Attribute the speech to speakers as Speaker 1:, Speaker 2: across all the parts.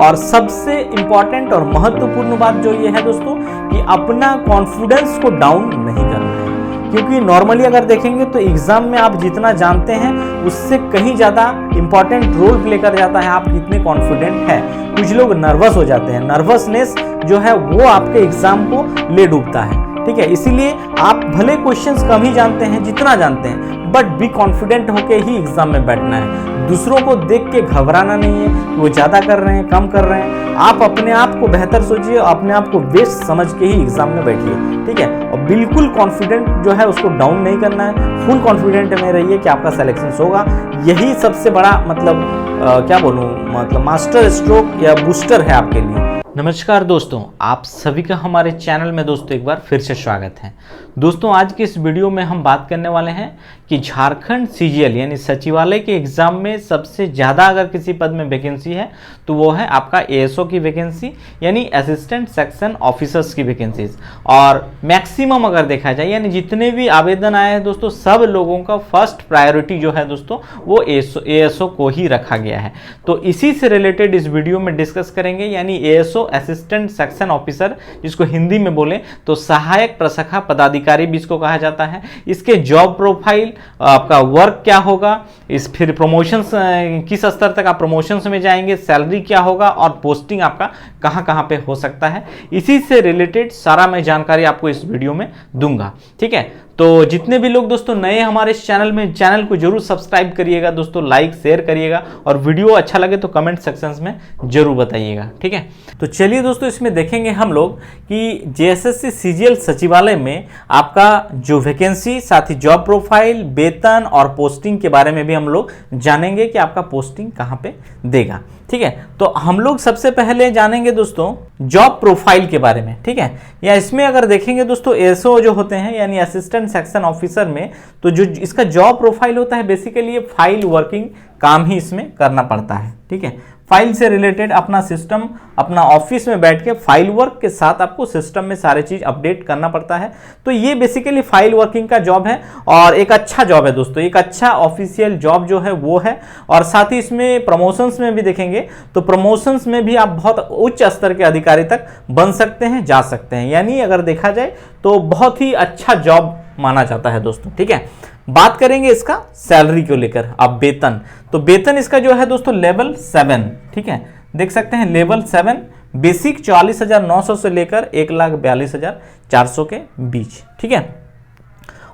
Speaker 1: और सबसे इंपॉर्टेंट और महत्वपूर्ण बात जो ये है दोस्तों कि अपना कॉन्फिडेंस को डाउन नहीं करना है, क्योंकि नॉर्मली अगर देखेंगे तो एग्जाम में आप जितना जानते हैं उससे कहीं ज़्यादा इंपॉर्टेंट रोल प्ले कर जाता है आप कितने कॉन्फिडेंट हैं। कुछ लोग नर्वस हो जाते हैं, नर्वसनेस जो है वो आपके एग्जाम को ले डूबता है, ठीक है। इसीलिए आप भले क्वेश्चंस कम ही जानते हैं जितना जानते हैं, बट बी कॉन्फिडेंट होके ही एग्जाम में बैठना है। दूसरों को देख के घबराना नहीं है कि वो ज़्यादा कर रहे हैं कम कर रहे हैं। आप अपने आप को बेहतर सोचिए, अपने आप को बेस्ट समझ के ही एग्जाम में बैठिए, ठीक है। और बिल्कुल कॉन्फिडेंट जो है उसको डाउन नहीं करना है, फुल कॉन्फिडेंट में रहिए कि आपका सिलेक्शन होगा। यही सबसे बड़ा मतलब क्या बोलूँ, मतलब मास्टर स्ट्रोक या बूस्टर है आपके लिए। नमस्कार दोस्तों, आप सभी का हमारे चैनल में दोस्तों एक बार फिर से स्वागत है। दोस्तों आज की इस वीडियो में हम बात करने वाले हैं कि झारखंड सीजीएल यानी सचिवालय के एग्जाम में सबसे ज़्यादा अगर किसी पद में वैकेंसी है तो वो है आपका एएसओ की वैकेंसी यानी असिस्टेंट सेक्शन ऑफिसर्स की वैकेंसीज। और मैक्सिमम अगर देखा जाए यानी जितने भी आवेदन आए हैं दोस्तों, सब लोगों का फर्स्ट प्रायोरिटी जो है दोस्तों वो एएसओ को ही रखा गया है। तो इसी से रिलेटेड इस वीडियो में डिस्कस करेंगे, यानी एएसओ असिस्टेंट सेक्शन ऑफिसर, जिसको हिंदी में बोले तो सहायक प्रशाखा पदाधिकारी भी इसको कहा जाता है। इसके जॉब प्रोफाइल, आपका वर्क क्या होगा, इस फिर प्रमोशंस किस स्तर तक आप प्रमोशंस में जाएंगे, सैलरी क्या होगा और पोस्टिंग आपका कहां कहां पे हो सकता है, इसी से रिलेटेड सारा मैं जानकारी आपको इस वीडियो में दूंगा, ठीक है। तो जितने भी लोग दोस्तों नए हमारे इस चैनल में, चैनल को जरूर सब्सक्राइब करिएगा दोस्तों, लाइक शेयर करिएगा और वीडियो अच्छा लगे तो कमेंट सेक्शंस में जरूर बताइएगा, ठीक है। तो चलिए दोस्तों इसमें देखेंगे हम लोग कि जेएसएससी सीजीएल सचिवालय में आपका जो वैकेंसी, साथ ही जॉब प्रोफाइल, वेतन और पोस्टिंग के बारे में भी हम लोग जानेंगे कि आपका पोस्टिंग कहाँ पे देगा, ठीक है। तो हम लोग सबसे पहले जानेंगे दोस्तों जॉब प्रोफाइल के बारे में, ठीक है। या इसमें अगर देखेंगे दोस्तों एएसओ जो होते हैं यानी असिस्टेंट सेक्शन ऑफिसर में, तो जो इसका जॉब प्रोफाइल होता है बेसिकली ये फाइल वर्किंग काम ही इसमें करना पड़ता है, ठीक है। फाइल से रिलेटेड अपना सिस्टम, अपना ऑफिस में बैठ के फाइल वर्क के साथ आपको सिस्टम में सारे चीज अपडेट करना पड़ता है। तो ये बेसिकली फाइल वर्किंग का जॉब है और एक अच्छा जॉब है दोस्तों, एक अच्छा ऑफिशियल जॉब जो है वो है। और साथ ही इसमें प्रमोशंस में भी देखेंगे तो प्रमोशंस में भी आप बहुत उच्च स्तर के अधिकारी तक बन सकते हैं, जा सकते हैं, यानी अगर देखा जाए तो बहुत ही अच्छा जॉब माना जाता है दोस्तों, ठीक है। बात करेंगे इसका सैलरी को लेकर, अब वेतन, तो वेतन इसका जो है दोस्तों लेवल 7, ठीक है, देख सकते हैं लेवल 7, बेसिक 44,900 से लेकर 1,42,400 के बीच, ठीक है।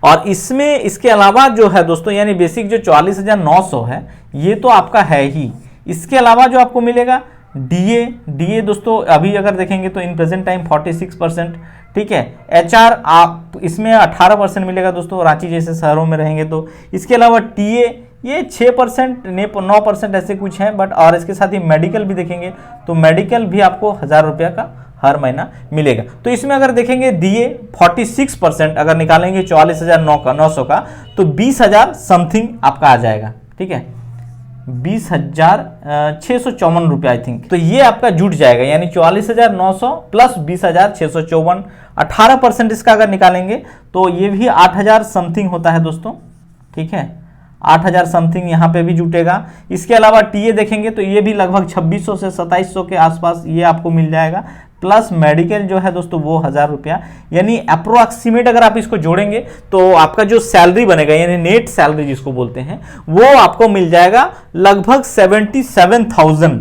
Speaker 1: और इसमें इसके अलावा जो है दोस्तों यानी बेसिक जो 44,900 है ये तो आपका है ही, इसके अलावा जो आपको मिलेगा डीए दोस्तों अभी अगर देखेंगे तो इन प्रेजेंट टाइम 46%, ठीक है। एचआर आप इसमें 18% मिलेगा दोस्तों, रांची जैसे शहरों में रहेंगे तो। इसके अलावा टीए ये 6%, 9% ऐसे कुछ है, बट और इसके साथ ही मेडिकल भी देखेंगे तो मेडिकल भी आपको 1,000 रुपया का हर महीना मिलेगा। तो इसमें अगर देखेंगे डीए 46% अगर निकालेंगे 44,900 का तो 20,000 समथिंग आपका आ जाएगा, ठीक है, 20,654 रुपये आई थिंक। तो ये आपका जुट जाएगा, यानी 44,900 प्लस 20,654, 18% इसका अगर निकालेंगे तो ये भी 8,000 समथिंग होता है दोस्तों, ठीक है, 8,000 समथिंग यहाँ पे भी जुटेगा। इसके अलावा टीए देखेंगे तो ये भी लगभग 2,600 से 2,700 के आसपास ये आपको मिल जाएगा, प्लस मेडिकल जो है दोस्तों वो 1,000 रुपया, यानी अप्रोक्सीमेट अगर आप इसको जोड़ेंगे तो आपका जो सैलरी बनेगा यानी नेट सैलरी जिसको बोलते हैं वो आपको मिल जाएगा लगभग 77,000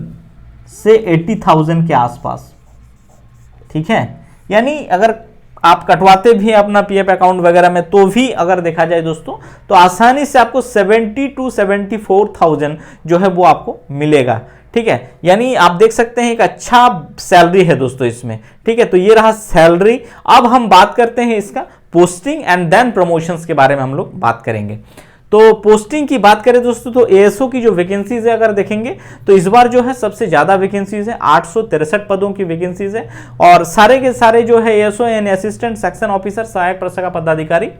Speaker 1: से 80,000 के आसपास, ठीक है। यानी अगर आप कटवाते भी हैं अपना पीएफ अकाउंट वगैरह में तो भी अगर देखा जाए दोस्तों तो आसानी से आपको 70 to 74,000 जो है वो आपको मिलेगा, ठीक है। यानी आप देख सकते हैं एक अच्छा सैलरी है दोस्तों इसमें, ठीक है। तो ये रहा सैलरी। अब हम बात करते हैं इसका पोस्टिंग एंड देन प्रमोशंस के बारे में हम लोग बात करेंगे। तो पोस्टिंग की बात करें दोस्तों तो एएसओ की जो वैकेंसीज है अगर देखेंगे तो इस बार जो है सबसे ज्यादा वैकेंसीज है, 863 पदों की वैकेंसीज है और सारे के सारे जो है एएसओ यानी असिस्टेंट सेक्शन ऑफिसर, सहायक प्रशाखा पदाधिकारी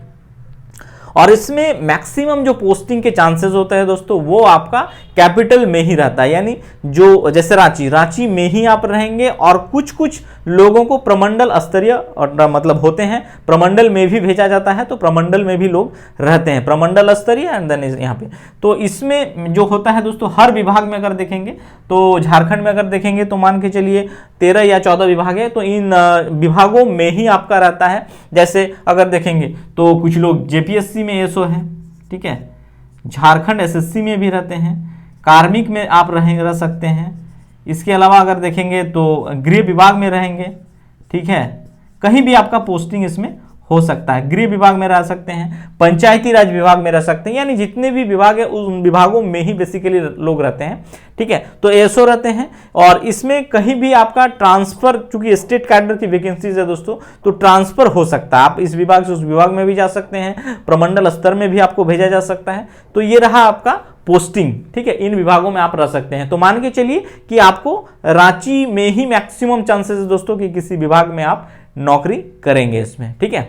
Speaker 1: और इसमें मैक्सिमम जो पोस्टिंग के चांसेस होता है दोस्तों वो आपका कैपिटल में ही रहता है, यानी जो जैसे रांची में ही आप रहेंगे, और कुछ कुछ लोगों को प्रमंडल स्तरीय मतलब होते हैं, प्रमंडल में भी भेजा जाता है, तो प्रमंडल में भी लोग रहते हैं, प्रमंडल स्तरीय एंड देन यहाँ पे। तो इसमें जो होता है दोस्तों हर विभाग में अगर देखेंगे तो झारखंड में अगर देखेंगे तो मान के चलिए 13 या 14 विभाग है, तो इन विभागों में ही आपका रहता है। जैसे अगर देखेंगे तो कुछ लोग जेपीएससी में एएसओ है, ठीक है, झारखंड एसएससी में भी रहते हैं, कार्मिक में आप रह सकते हैं, इसके अलावा अगर देखेंगे तो गृह विभाग में रहेंगे, ठीक है, कहीं भी आपका पोस्टिंग इसमें हो सकता है, गृह विभाग में रह सकते हैं, पंचायती राज विभाग में रह सकते हैं, यानी जितने भी विभाग है उन विभागों में ही बेसिकली लोग रहते हैं, ठीक है। तो एएसओ रहते हैं, और इसमें कहीं भी आपका ट्रांसफर, चूंकि स्टेट कैडर की वैकेंसीज है दोस्तों, तो ट्रांसफर हो सकता है, आप इस विभाग से उस विभाग में भी जा सकते हैं, प्रमंडल स्तर में भी आपको भेजा जा सकता है। तो ये रहा आपका पोस्टिंग, ठीक है, इन विभागों में आप रह सकते हैं। तो मान के चलिए कि आपको रांची में ही मैक्सिमम चांसेस है दोस्तों कि किसी विभाग में आप नौकरी करेंगे इसमें, ठीक है।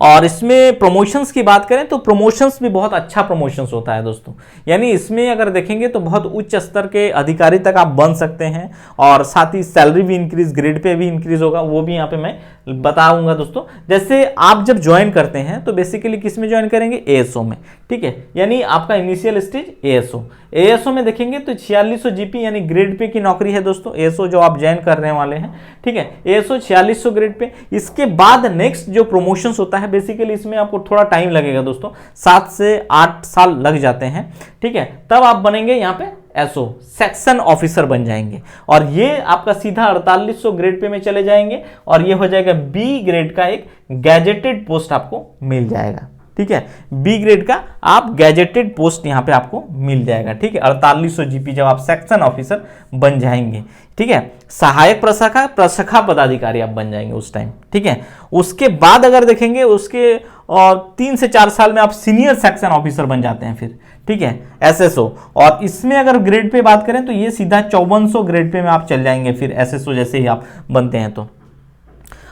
Speaker 1: और इसमें प्रमोशंस की बात करें तो प्रमोशंस भी बहुत अच्छा प्रमोशंस होता है दोस्तों, यानी इसमें अगर देखेंगे तो बहुत उच्च स्तर के अधिकारी तक आप बन सकते हैं, और साथ ही सैलरी भी इंक्रीज, ग्रेड पे भी इंक्रीज होगा, वो भी यहाँ पे मैं बताऊंगा दोस्तों। जैसे आप जब ज्वाइन करते हैं तो बेसिकली किस में ज्वाइन करेंगे, एएसओ में, ठीक है, यानी आपका इनिशियल स्टेज एएसओ। एएसओ में देखेंगे तो 4600 जीपी यानी ग्रेड पे की नौकरी है दोस्तों, एएसओ जो आप ज्वाइन करने वाले हैं, ठीक है, एएसओ 4600 ग्रेड पे। इसके बाद नेक्स्ट जो प्रमोशंस होता है बेसिकली इसमें आपको थोड़ा टाइम लगेगा दोस्तों, 7 से 8 साल लग जाते हैं, ठीक है, तब आप बनेंगे यहाँ पे एसओ, सेक्शन ऑफिसर बन जाएंगे, और ये आपका सीधा 4800 ग्रेड पे में चले जाएंगे, और ये हो जाएगा बी ग्रेड का एक गैजेटेड पोस्ट आपको मिल जाएगा, ठीक है, बी ग्रेड का आप गैजेटेड पोस्ट यहाँ पे आपको मिल जाएगा, ठीक है, 4800 जीपी जब आप सेक्शन ऑफिसर बन जाएंगे, ठीक है, सहायक प्रशाखा पदाधिकारी आप बन जाएंगे उस टाइम, ठीक है। उसके बाद अगर देखेंगे उसके 3 से 4 साल में आप सीनियर सेक्शन ऑफिसर बन जाते हैं फिर, ठीक है, एसएसओ। और इसमें अगर ग्रेड पे बात करें तो ये सीधा 5400 ग्रेड पे में आप चल जाएंगे फिर एसएसओ जैसे ही आप बनते हैं तो।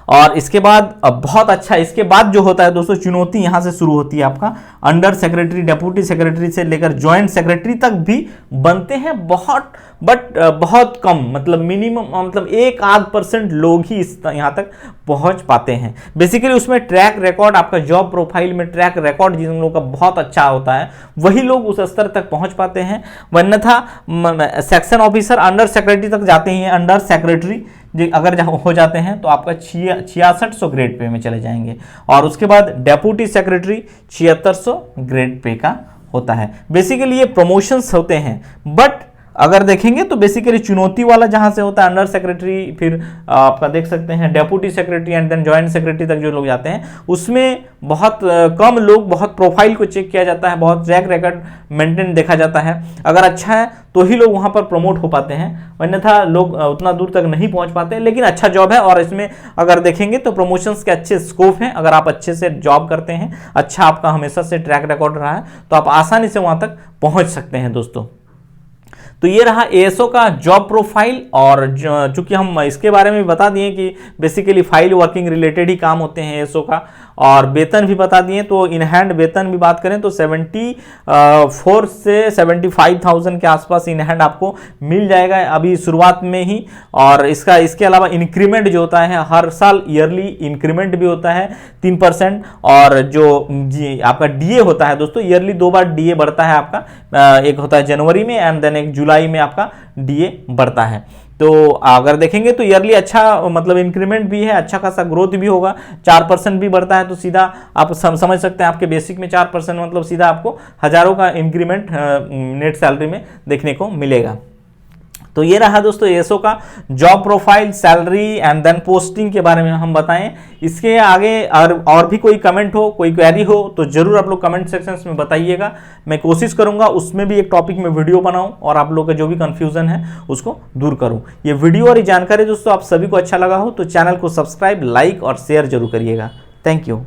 Speaker 1: और इसके बाद बहुत अच्छा, इसके बाद जो होता है दोस्तों चुनौती यहाँ से शुरू होती है आपका, अंडर सेक्रेटरी, डेप्यूटी सेक्रेटरी से लेकर ज्वाइंट सेक्रेटरी तक भी बनते हैं, बहुत कम, मतलब मिनिमम, मतलब 1-8% लोग ही यहाँ तक पहुँच पाते हैं। बेसिकली उसमें ट्रैक रिकॉर्ड, आपका जॉब प्रोफाइल में ट्रैक रिकॉर्ड जिन लोगों का बहुत अच्छा होता है वही लोग उस स्तर तक पहुँच पाते हैं, वन्यथा सेक्शन ऑफिसर अंडर सेक्रेटरी तक जाते हैं, अंडर सेक्रेटरी अगर हो जाते हैं तो आपका 6600 ग्रेड पे में चले जाएंगे, और उसके बाद डेप्यूटी सेक्रेटरी 7600 ग्रेड पे का होता है। बेसिकली ये प्रमोशंस होते हैं, बट अगर देखेंगे तो बेसिकली चुनौती वाला जहां से होता है अंडर सेक्रेटरी, फिर आपका देख सकते हैं deputy secretary and then joint secretary तक जो लोग जाते हैं, उसमें बहुत कम लोग, बहुत प्रोफाइल को चेक किया जाता है, बहुत ट्रैक रिकॉर्ड मेंटेन देखा जाता है, अगर अच्छा है तो ही लोग वहां पर प्रमोट हो पाते हैं, अन्यथा लोग उतना दूर तक नहीं पहुंच पाते। लेकिन अच्छा जॉब है, और इसमें अगर देखेंगे तो प्रमोशंस के अच्छे स्कोप हैं, अगर आप अच्छे से जॉब करते हैं, अच्छा आपका हमेशा से ट्रैक रिकॉर्ड रहा है, तो आप आसानी से वहां तक पहुंच सकते हैं दोस्तों। तो ये रहा एएसओ का जॉब प्रोफाइल, और चूंकि हम इसके बारे में बता दिए कि बेसिकली फाइल वर्किंग रिलेटेड ही काम होते हैं एएसओ का, और वेतन भी बता दिए, तो इन हैंड वेतन भी बात करें तो 74 से 75,000 के आसपास इन हैंड आपको मिल जाएगा अभी शुरुआत में ही। और इसके अलावा इंक्रीमेंट जो होता है हर साल ईयरली इंक्रीमेंट भी होता है 3%, और जो आपका डीए होता है दोस्तों, ईयरली 2 बार डीए बढ़ता है आपका, एक होता है जनवरी में एंड देन एक जुलाई में आपका डीए बढ़ता है। तो अगर देखेंगे तो ईयरली अच्छा मतलब इंक्रीमेंट भी है, अच्छा खासा ग्रोथ भी होगा, 4% भी बढ़ता है, तो सीधा आप समझ सकते हैं आपके बेसिक में 4% मतलब सीधा आपको हजारों का इंक्रीमेंट नेट सैलरी में देखने को मिलेगा। तो ये रहा दोस्तों एएसओ का job profile, salary and then posting के बारे में हम बताएं। इसके आगे और भी कोई कमेंट हो, कोई क्वेरी हो तो जरूर आप लोग कमेंट सेक्शन में बताइएगा, मैं कोशिश करूंगा उसमें भी एक टॉपिक में वीडियो बनाऊं और आप लोगों का जो भी कंफ्यूजन है उसको दूर करूं। ये वीडियो और ये जानकारी दोस्तों आप सभी को अच्छा लगा हो तो चैनल को सब्सक्राइब, लाइक और शेयर जरूर करिएगा। Thank you.